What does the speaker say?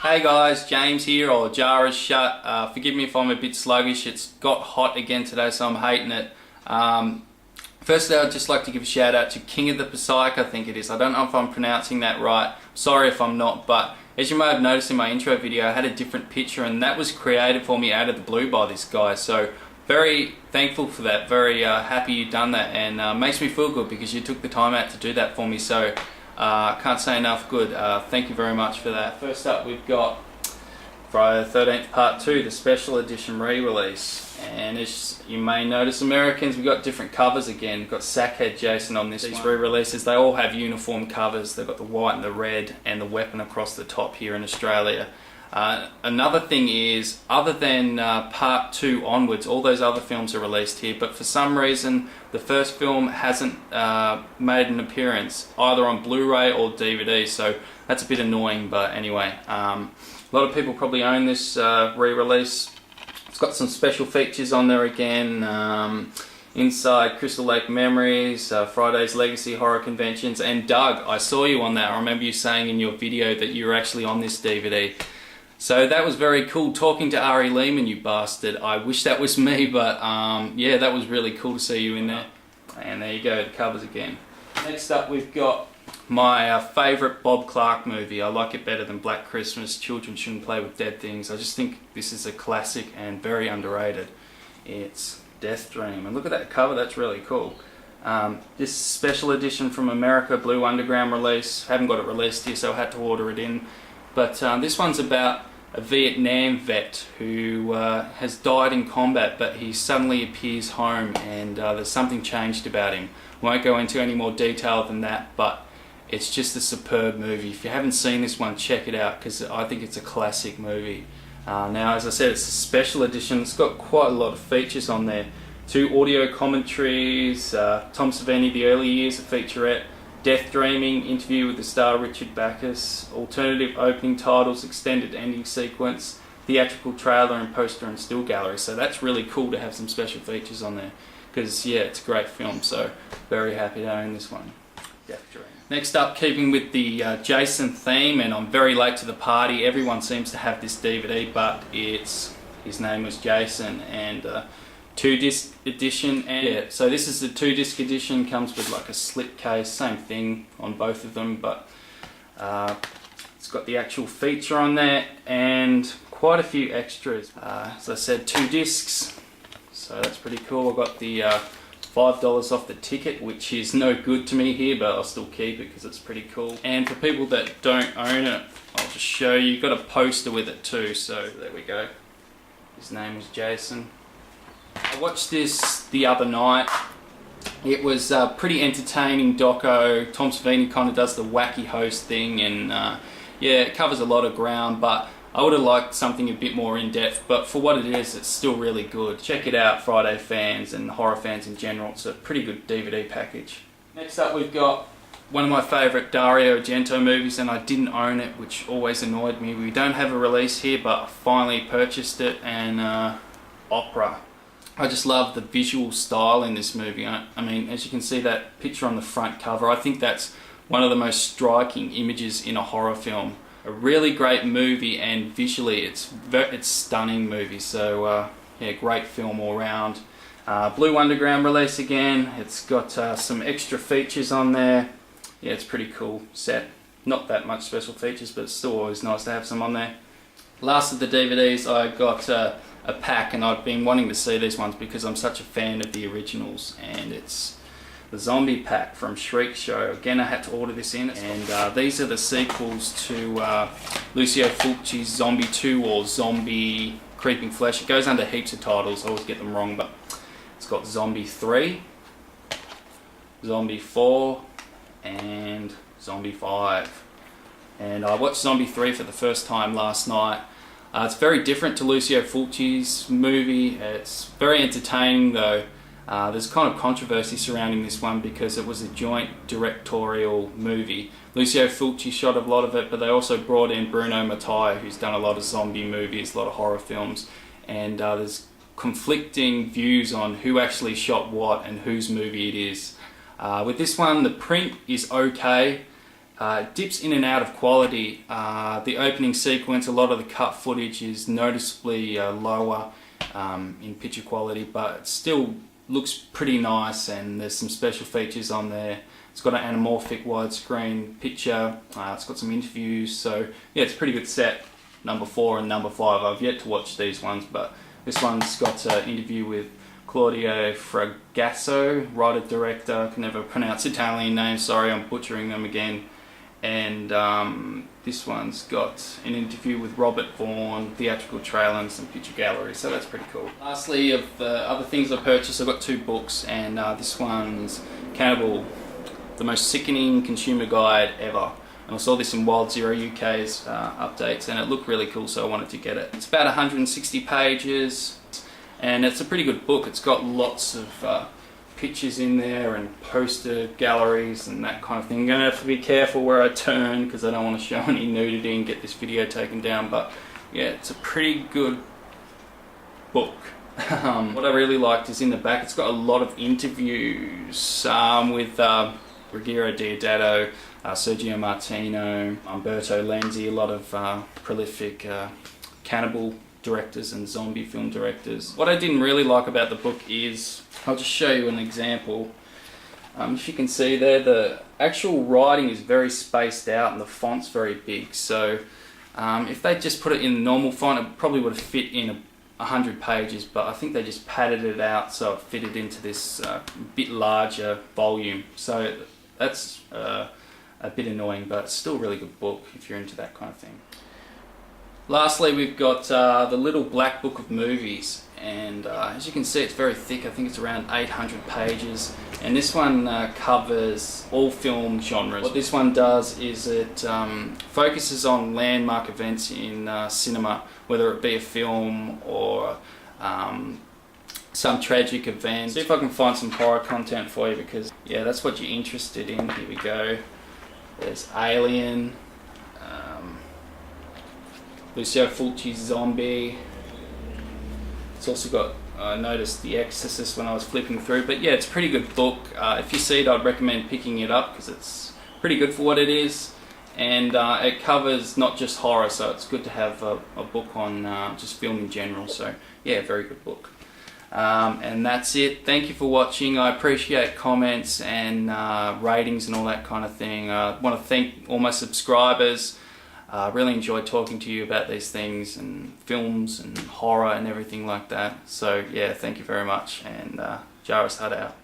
Hey guys, James here, or Jarashut. Forgive me if I'm a bit sluggish. It's got hot again today, so I'm hating it. Firstly, I'd just like to give a shout out to kingofpassaic, I think it is. I don't know if I'm pronouncing that right. Sorry if I'm not, but as you may have noticed in my intro video, I had a different picture, and that was created for me out of the blue by this guy. So very thankful for that. Very happy you done that, and makes me feel good because you took the time out to do that for me. So can't say enough good. Thank you very much for that. First up, we've got Friday the 13th Part 2, the special edition re-release. And as you may notice, Americans, we've got different covers again. We've got Sackhead Jason on this. These re-releases, they all have uniform covers. They've got the white and the red and the weapon across the top here in Australia. Another thing is, other than Part 2 onwards, all those other films are released here, but for some reason the first film hasn't made an appearance either on Blu-ray or DVD, so that's a bit annoying. But anyway, a lot of people probably own this re-release. It's got some special features on there again. Inside Crystal Lake Memories, Friday's Legacy Horror Conventions, and Doug, I saw you on that. I remember you saying in your video that you were actually on this DVD. So that was very cool, talking to Ari Lehman, you bastard. I wish that was me, but yeah, that was really cool to see you in there. And there you go, the covers again. Next up, we've got my favourite Bob Clark movie. I like it better than Black Christmas, Children Shouldn't Play with Dead Things. I just think this is a classic and very underrated. It's Deathdream. And look at that cover, that's really cool. This special edition from America, Blue Underground release. Haven't got it released here, so I had to order it in. But this one's about a Vietnam vet who has died in combat, but he suddenly appears home, and there's something changed about him. Won't go into any more detail than that, but it's just a superb movie. If you haven't seen this one, check it out, because I think it's a classic movie. Now, as I said, it's a special edition. It's got quite a lot of features on there. 2 audio commentaries, Tom Savini, The Early Years, a featurette, Death Dreaming, interview with the star Richard Backus, alternative opening titles, extended ending sequence, theatrical trailer, and poster and still gallery. So that's really cool to have some special features on there, because yeah, it's a great film, so very happy to own this one. Death Dream. Next up, keeping with the Jason theme, and I'm very late to the party, everyone seems to have this DVD, but his name was Jason, and 2-disc edition. And yeah, so this is the 2-disc edition, comes with like a slip case, same thing on both of them, but it's got the actual feature on there and quite a few extras. As I said, 2 discs, so that's pretty cool. I got the $5 off the ticket, which is no good to me here, but I'll still keep it because it's pretty cool. And for people that don't own it, I'll just show you, got a poster with it too, so there we go. His name is Jason. I watched this the other night. It was a pretty entertaining doco. Tom Savini kind of does the wacky host thing, and yeah, it covers a lot of ground, but I would have liked something a bit more in-depth, but for what it is, it's still really good. Check it out, Friday fans and horror fans in general. It's a pretty good DVD package. Next up, we've got one of my favourite Dario Argento movies, and I didn't own it, which always annoyed me. We don't have a release here, but I finally purchased it, and Opera. I just love the visual style in this movie. I mean, as you can see that picture on the front cover, I think that's one of the most striking images in a horror film. A really great movie, and visually it's stunning movie. So yeah, great film all round. Blue Underground release again. It's got some extra features on there. Yeah, it's pretty cool set. Not that much special features, but it's still always nice to have some on there. Last of the DVDs, I got a pack, and I've been wanting to see these ones because I'm such a fan of the originals, and it's the Zombie Pack from Shriek Show. Again, I had to order this in, and these are the sequels to Lucio Fulci's Zombie 2 or Zombie Creeping Flesh. It goes under heaps of titles, I always get them wrong, but it's got Zombie 3, Zombie 4, and Zombie 5. And I watched Zombie 3 for the first time last night. It's very different to Lucio Fulci's movie. It's very entertaining though. There's kind of controversy surrounding this one because it was a joint directorial movie. Lucio Fulci shot a lot of it, but they also brought in Bruno Mattei, who's done a lot of zombie movies, a lot of horror films, and there's conflicting views on who actually shot what and whose movie it is. With this one, the print is okay. dips in and out of quality. The opening sequence, a lot of the cut footage is noticeably lower in picture quality, but it still looks pretty nice, and there's some special features on there. It's got an anamorphic widescreen picture, it's got some interviews, so yeah, it's a pretty good set. Number 4 and number 5, I've yet to watch these ones, but this one's got an interview with Claudio Fragasso, writer-director, can never pronounce Italian names, sorry, I'm butchering them again. And this one's got an interview with Robert Vaughan, theatrical trailer and some picture gallery, so that's pretty cool. Lastly, of the other things I purchased, I've got 2 books, and this one's Cannibal, the most sickening consumer guide ever. And I saw this in Wild Zero UK's updates, and it looked really cool, so I wanted to get it. It's about 160 pages, and it's a pretty good book. It's got lots of pictures in there and poster galleries and that kind of thing. I'm going to have to be careful where I turn because I don't want to show any nudity and get this video taken down, but yeah, it's a pretty good book. What I really liked is in the back it's got a lot of interviews with Ruggiero Deodato, Sergio Martino, Umberto Lenzi, a lot of prolific cannibal directors and zombie film directors. What I didn't really like about the book is, I'll just show you an example. If you can see there, the actual writing is very spaced out and the font's very big, so if they just put it in normal font it probably would have fit in 100 pages, but I think they just padded it out so it fitted into this bit larger volume, so that's a bit annoying, but it's still a really good book if you're into that kind of thing. Lastly, we've got the Little Black Book of Movies, and as you can see it's very thick. I think it's around 800 pages, and this one covers all film genres. What this one does is it focuses on landmark events in cinema, whether it be a film or some tragic event. See if I can find some horror content for you, because yeah, that's what you're interested in. Here we go. There's Alien, Lucio Fulci's Zombie. It's also got, I noticed The Exorcist when I was flipping through, but yeah, it's a pretty good book. If you see it, I'd recommend picking it up because it's pretty good for what it is, and it covers not just horror, so it's good to have a book on just film in general. So yeah, very good book. And that's it. Thank you for watching. I appreciate comments and ratings and all that kind of thing. I want to thank all my subscribers. Really enjoyed talking to you about these things and films and horror and everything like that. So yeah, thank you very much, and Jarashut out.